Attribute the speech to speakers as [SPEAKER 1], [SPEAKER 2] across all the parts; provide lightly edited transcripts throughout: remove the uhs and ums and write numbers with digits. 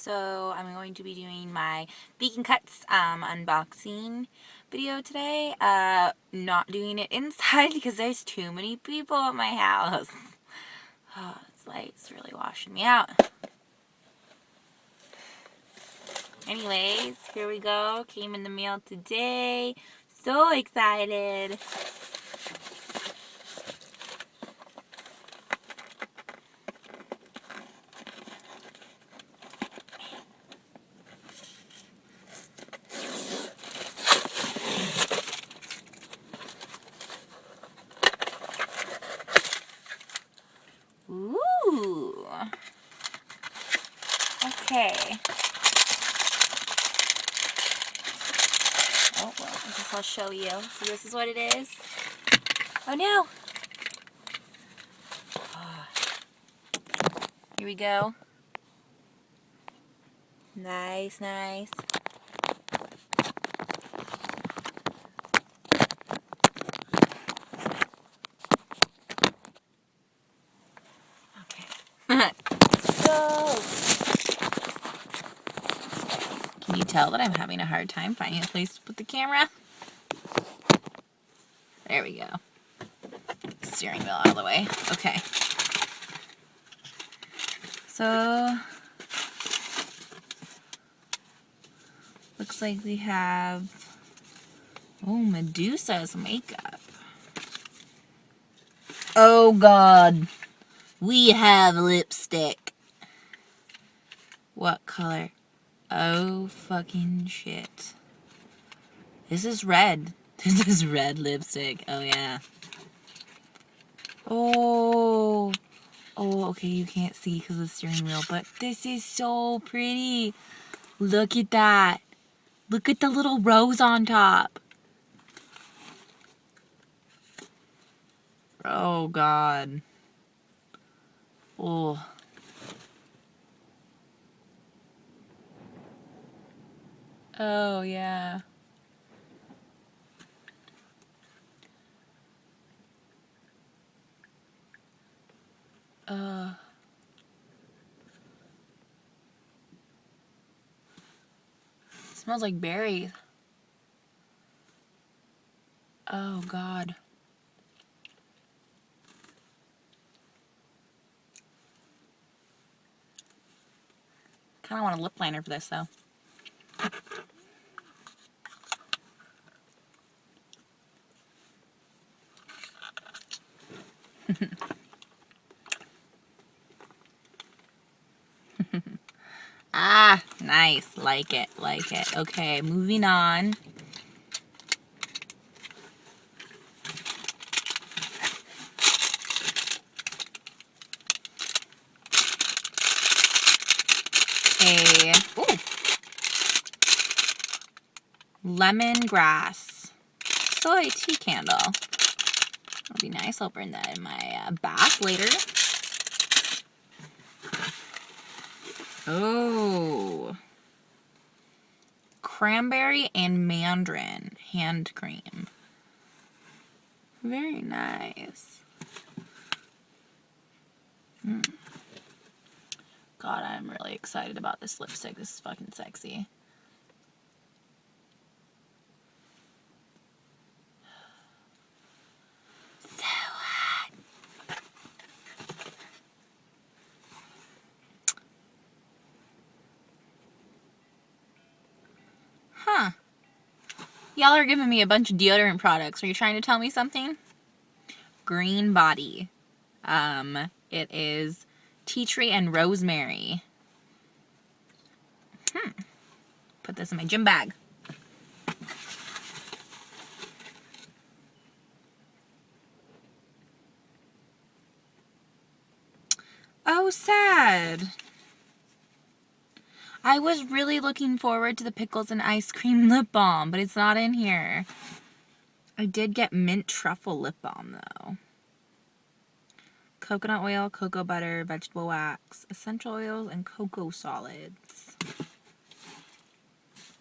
[SPEAKER 1] So I'm going to be doing my Vegan Cuts unboxing video today. Not doing it inside because there's too many people at my house. Oh, this light's really washing me out. Anyways, here we go. Came in the mail today. So excited. Ooh. Okay. Oh, well, I guess I'll show you. So this is what it is. Oh no! Here we go. Nice, nice. Okay. Go! Can you tell that I'm having a hard time finding a place to put the camera? There we go. Steering wheel out of the way. Okay. So, looks like we have, Medusa's makeup. Oh God. We have lipstick. What color? Oh fucking shit. This is red. This is red lipstick. Oh yeah. Oh, okay, you can't see because of the steering wheel, but this is so pretty. Look at that. Look at the little rose on top. Oh, God. Oh. Oh, yeah. Smells like berries. Oh, God. Kind of want a lip liner for this, though. Ah, nice. Like it, like it. Okay, moving on. Lemongrass soy tea candle. That'll be nice. I'll burn that in my bath later. Oh. Cranberry and mandarin hand cream. Very nice. God, I'm really excited about this lipstick. This is fucking sexy. So hot. Huh. Y'all are giving me a bunch of deodorant products. Are you trying to tell me something? Green Body. It is tea tree and rosemary. Put this in my gym bag. Oh, sad. I was really looking forward to the pickles and ice cream lip balm, but it's not in here. I did get mint truffle lip balm, though. Coconut oil, cocoa butter, vegetable wax, essential oils, and cocoa solids.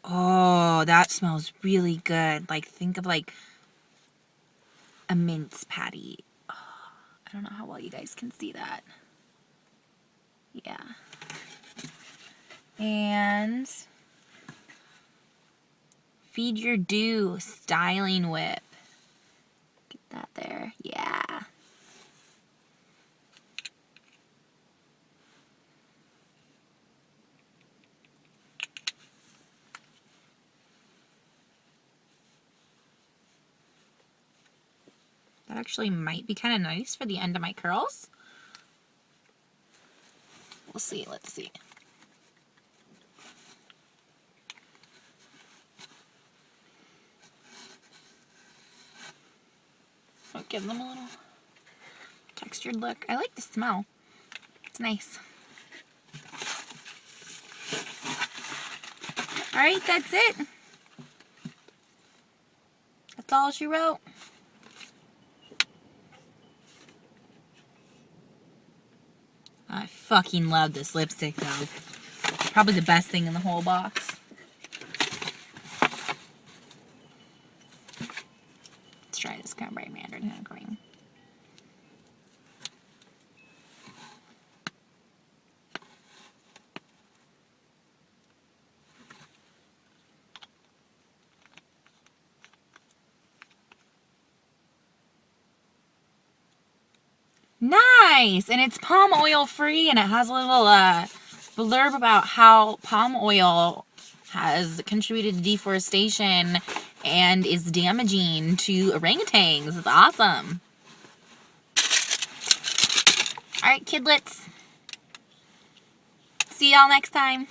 [SPEAKER 1] Oh, that smells really good. Like, think of like a mince patty. Oh, I don't know how well you guys can see that. Yeah. And Feed Your Dew Styling Whip. Get that there. Yeah. That actually might be kind of nice for the end of my curls. We'll see. Let's see. So give them a little textured look. I like the smell. It's nice. Alright, that's it. That's all she wrote. I fucking love this lipstick though. Probably the best thing in the whole box. Let's try this cranberry mandarin hand cream. Nice! And it's palm oil free, and it has a little blurb about how palm oil has contributed to deforestation and is damaging to orangutans. It's awesome. Alright, kidlets. See y'all next time.